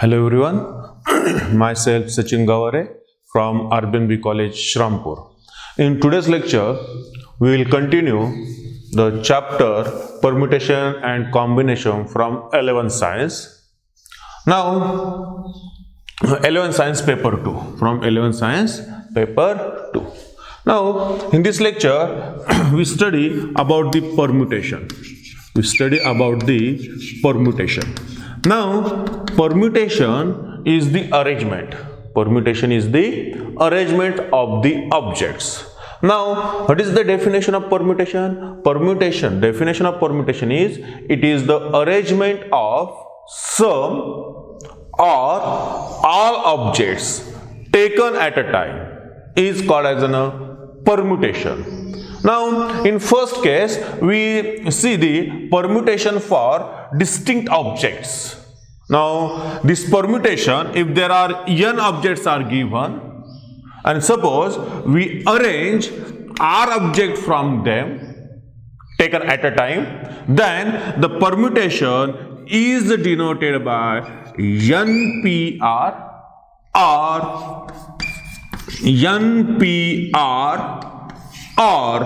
Hello everyone, myself Sachin Gaware from RBNB College, Shrampur. In today's lecture, we will continue the chapter Permutation and Combination from 11th Science. Now, 11th Science Paper 2, from 11th Science Paper 2. Now, in this lecture, we study about the permutation. Now, permutation is the arrangement. Permutation is the arrangement of the objects. Now, what is the definition of permutation? Definition of permutation is, it is the arrangement of some or all objects taken at a time is called as a permutation. Now, in first case, we see the permutation for distinct objects. Now, this permutation, if there are n objects are given, and suppose we arrange r object from them taken at a time, then the permutation is denoted by NPR or NPR or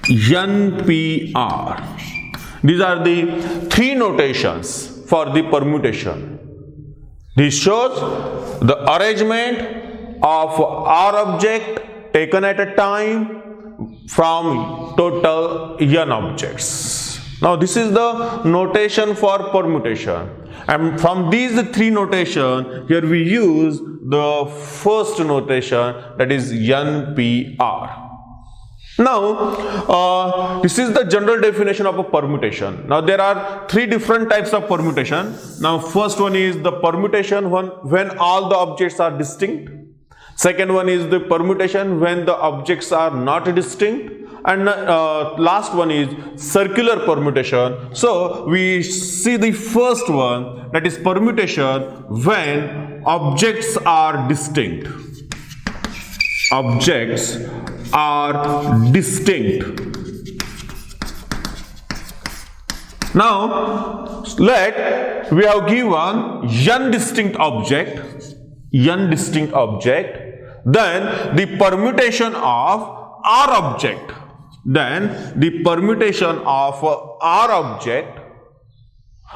NPR. These are the three notations for the permutation. This shows the arrangement of R object taken at a time from total n objects. Now, this is the notation for permutation. And from these three notation, here we use the first notation, that is NPR. Now, this is the general definition of a permutation. Now, there are three different types of permutation. Now, first one is the permutation when all the objects are distinct. Second one is the permutation when the objects are not distinct. And last one is circular permutation. So, we see the first one, that is permutation when objects are distinct. Objects are distinct. Now, we have given n distinct object, then the permutation of R object,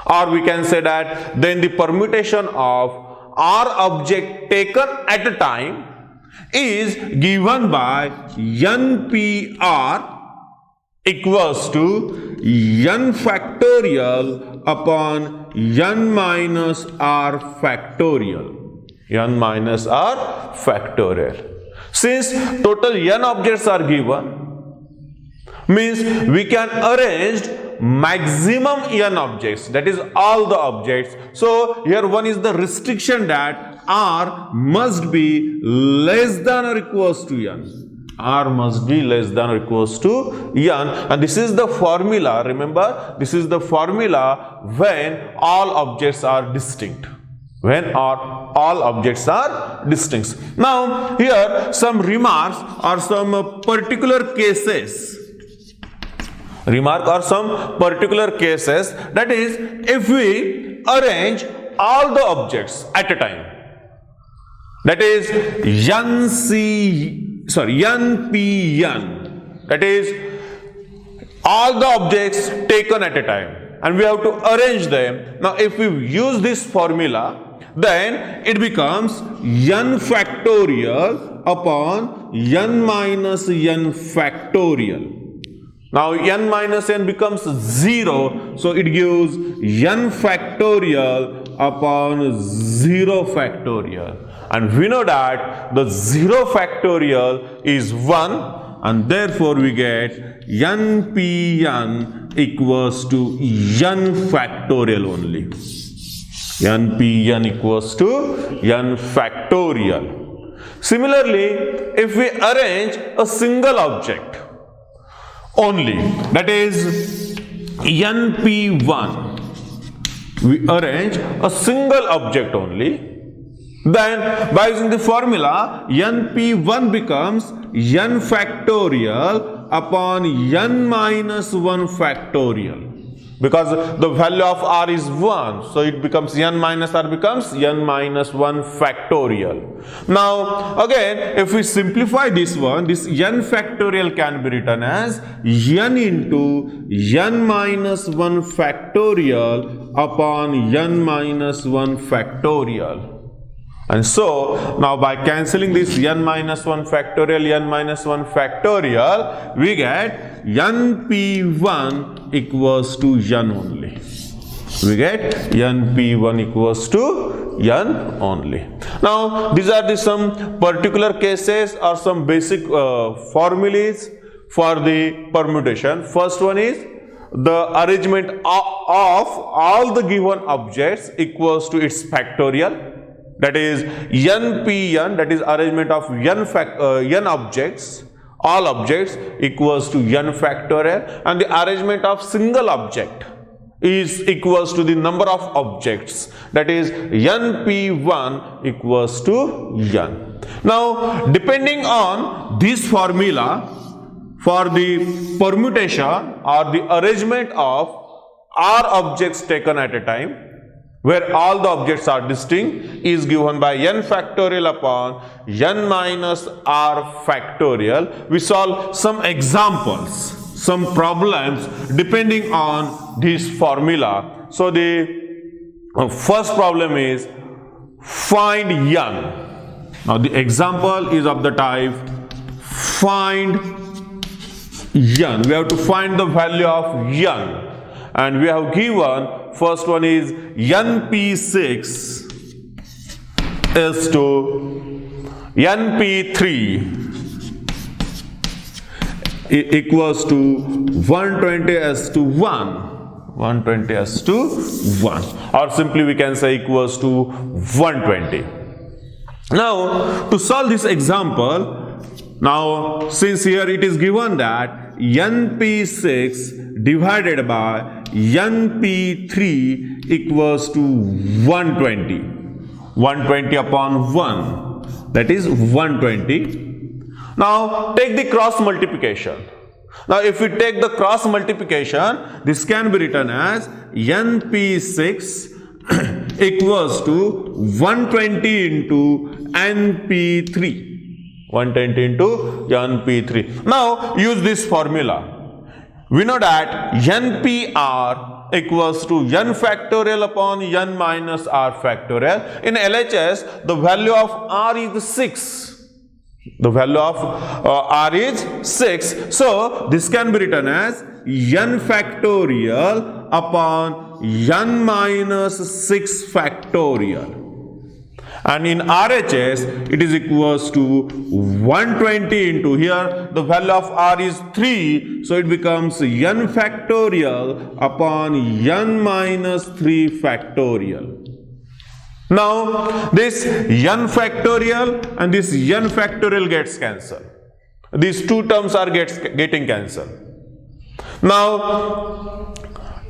or we can say that then the permutation of R object taken at a time is given by NPR equals to n factorial upon n minus r factorial. Since total n objects are given, means we can arrange maximum n objects, that is all the objects. So here one is the restriction that R must be less than or equals to n. R must be less than or equals to n, and this is the formula. Remember, this is the formula when all objects are distinct. All objects are distinct. Now, here some remarks or some particular cases. That is, if we arrange all the objects at a time, that is NPN, that is all the objects taken at a time, and we have to arrange them. Now, if we use this formula, then it becomes n factorial upon n minus n factorial. Now, n minus n becomes 0, so it gives n factorial upon 0 factorial. And we know that the 0 factorial is 1, and therefore we get NPN equals to n factorial only. NPN equals to n factorial. Similarly, if we arrange a single object only, that is NP1, we arrange a single object only, then by using the formula, NP1 becomes n factorial upon n minus 1 factorial. because the value of r is 1, so it becomes n minus r becomes n minus 1 factorial. Now again, if we simplify this one, this n factorial can be written as n into n minus 1 factorial upon n minus 1 factorial. And so now by cancelling this n minus 1 factorial, n minus 1 factorial, we get np1 equals to n only. We get np1 equals to n only. Now these are some particular cases or some basic formulas for the permutation. First one is the arrangement of all the given objects equals to its factorial. That is npn, that is arrangement of n objects, all objects equals to n factorial, and the arrangement of single object is equals to the number of objects, that is np1 equals to n. Now depending on this formula for the permutation or the arrangement of r objects taken at a time, where all the objects are distinct, is given by n factorial upon n minus r factorial. We solve some examples, some problems depending on this formula. So the first problem is find n. Now the example is of the type find n. We have to find the value of n, and we have given first one is np6 is to np3 equals to 120 as to 120 as to 1, or simply we can say equals to 120. Now to solve this example, now since here it is given that np6 divided by np3 equals to 120 upon 1, that is 120. Now take the cross multiplication. Now if we take the cross multiplication, this can be written as np6 equals to 120 into np3. 120 into np3. Now use this formula. We know that npr equals to n factorial upon n minus r factorial. In LHS, the value of r is 6. The value of r is 6. So this can be written as n factorial upon n minus 6 factorial. And in RHS, it is equals to 120 into, here the value of r is 3, so it becomes n factorial upon n minus 3 factorial. Now this n factorial and this n factorial gets cancelled. These two terms are getting cancelled. Now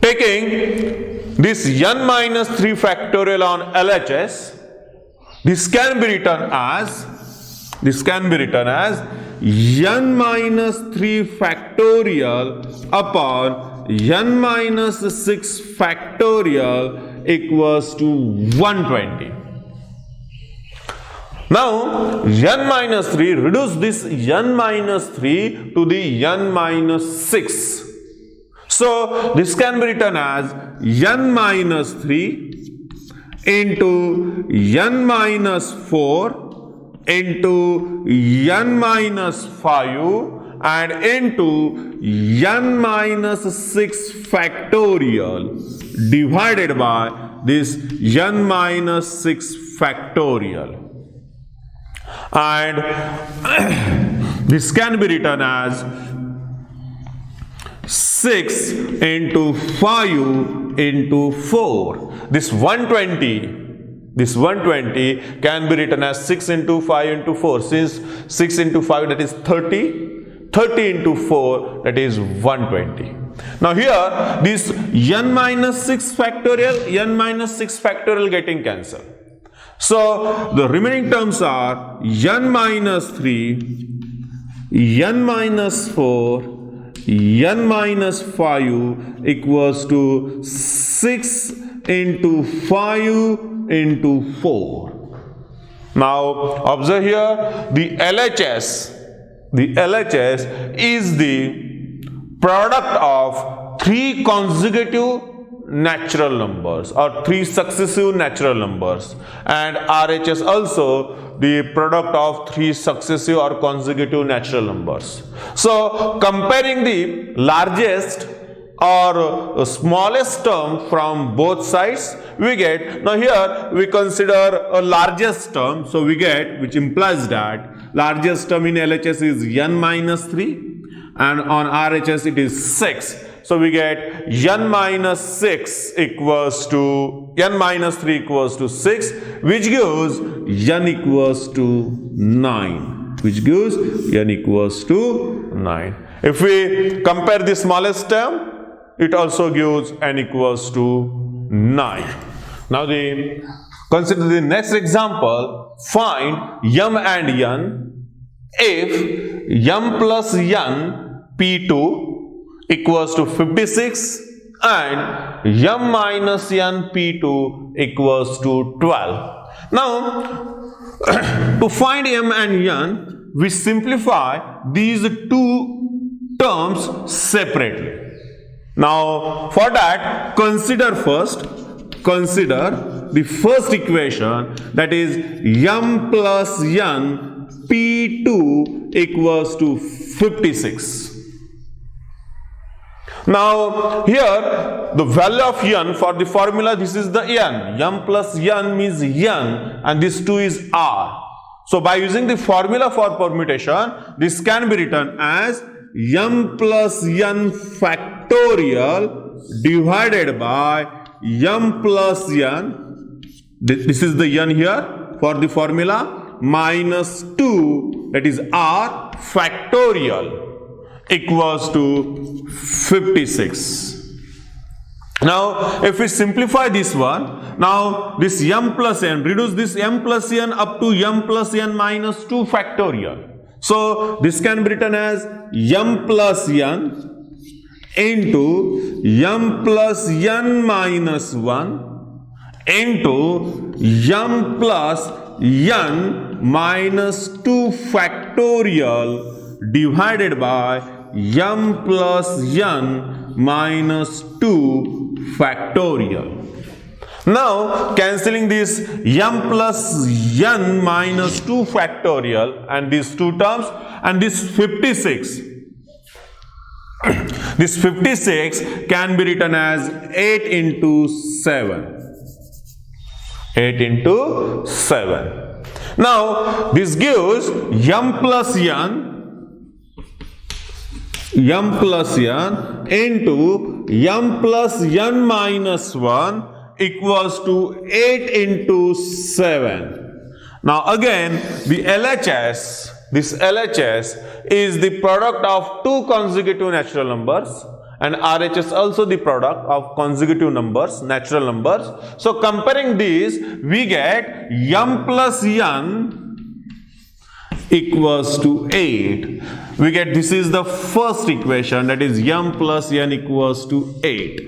taking this n minus 3 factorial on LHS, this can be written as n minus 3 factorial upon n minus 6 factorial equals to 120. Now n minus 3, reduce this n minus 3 to the n minus 6. So this can be written as n minus 3 into n minus 4 into n minus 5 and into n minus 6 factorial divided by this n minus 6 factorial. And this can be written as 6 into 5 into 4. This 120 can be written as 6 into 5 into 4. Since 6 into 5, that is 30. 30 into 4, that is 120. Now here, this n minus 6 factorial getting cancelled. So the remaining terms are n minus 3, n minus 4, n minus 5 equals to 6 into 5 into 4. Now observe here, the LHS is the product of three consecutive natural numbers or three successive natural numbers, and RHS also the product of three successive or consecutive natural numbers. So comparing the largest or smallest term from both sides, we get, now here we consider a largest term, so we get, which implies that largest term in LHS is n minus 3 and on RHS it is 6. So we get n minus 6 equals to, n minus 3 equals to 6, which gives n equals to 9. Which gives n equals to 9. If we compare the smallest term, it also gives n equals to 9. Now consider the next example. Find m and n if m plus n p2 equals to 56 and m minus n p2 equals to 12. Now to find m and n, we simplify these two terms separately. Now for that, consider the first equation, that is m plus n p2 equals to 56. Now here the value of n for the formula, this is the m plus n means n and this 2 is r. So by using the formula for permutation, this can be written as m plus n factorial divided by m plus n, this is the n here for the formula, minus 2, that is r factorial, equals to 56. Now if we simplify this one, now this m plus n, reduce this m plus n up to m plus n minus 2 factorial. So this can be written as m plus n into m plus n minus 1 into m plus n minus 2 factorial divided by m plus n minus 2 factorial. Now cancelling this m plus n minus 2 factorial and these two terms, and this 56. This 56 can be written as 8 into 7. 8 into 7. Now this gives m plus n into m plus n minus 1 equals to 8 into 7. Now again the LHS, this LHS is the product of two consecutive natural numbers, and RHS also the product of consecutive numbers, natural numbers. So comparing these, we get m plus n equals to 8. We get, this is the first equation, that is m plus n equals to 8.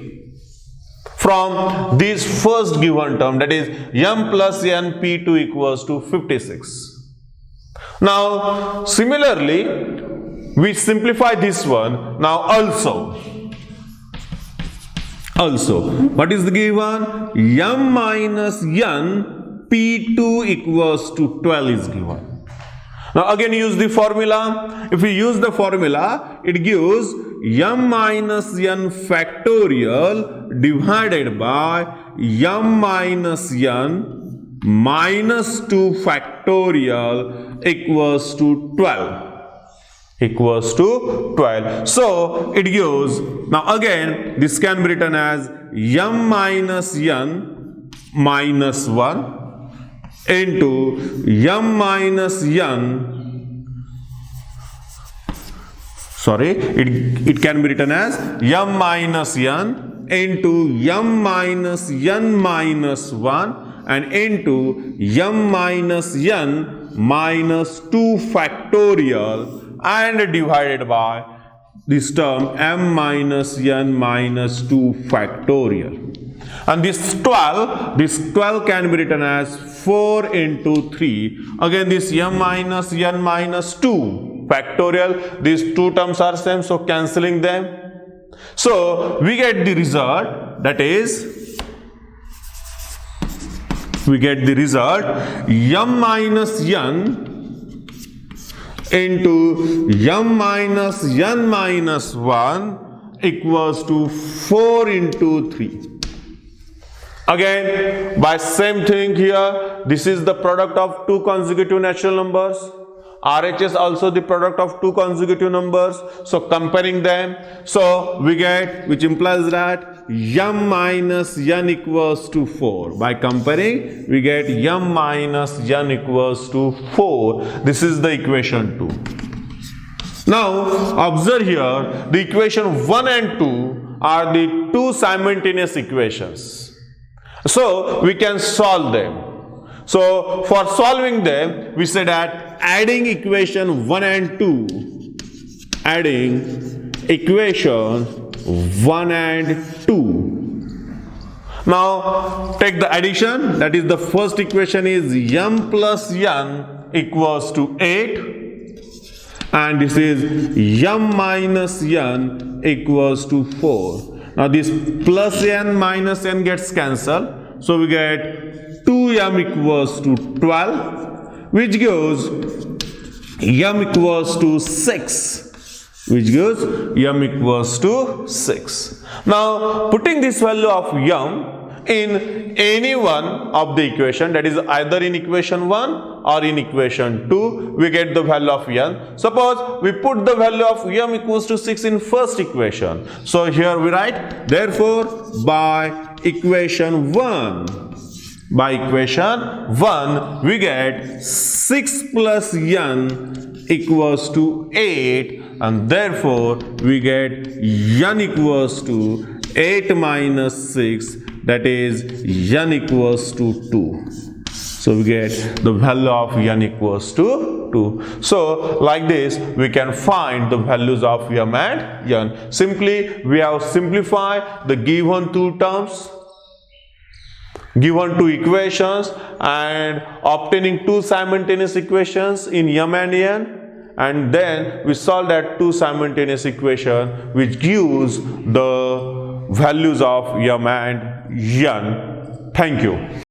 From this first given term, that is m plus n p2 equals to 56. Now similarly we simplify this one. Now also what is the given? m minus n p2 equals to 12 is given. Now again use the formula. If we use the formula, it gives m minus n factorial divided by m minus n minus 2 factorial equals to 12. Equals to 12. So it gives, now again this can be written as m minus n minus 1 into m minus n, it can be written as m minus n into m minus n minus 1 and into m minus n minus 2 factorial and divided by this term m minus n minus 2 factorial. And this 12 can be written as 4 into 3. Again, this m minus n minus 2 factorial, these two terms are same, so cancelling them. So we get the result, that is, we get the result m minus n into m minus n minus 1 equals to 4 into 3. Again, by same thing here, this is the product of two consecutive natural numbers. RHS also the product of two consecutive numbers. So comparing them, so we get, which implies that m minus n equals to 4. By comparing, we get m minus n equals to 4. This is the equation 2. Now observe here, the equation 1 and 2 are the two simultaneous equations. So we can solve them. So for solving them, we say that adding equation 1 and 2, adding equation 1 and 2. Now take the addition, that is the first equation is m plus n equals to 8, and this is m minus n equals to 4. Now this plus n minus n gets cancelled, so we get 2m equals to 12, which gives m equals to 6, which gives m equals to 6. Now putting this value of m in any one of the equation, that is either in equation 1 or in equation 2, we get the value of n. Suppose we put the value of m equals to 6 in first equation. So here we write, therefore by equation 1, we get 6 plus n equals to 8, and therefore we get n equals to 8 minus 6, that is n equals to 2. So we get the value of n equals to 2. So like this we can find the values of m and n. Simply we have simplified the given two terms, given two equations, and obtaining two simultaneous equations in m and n, and then we solve that two simultaneous equation which gives the values of m and n. Thank you.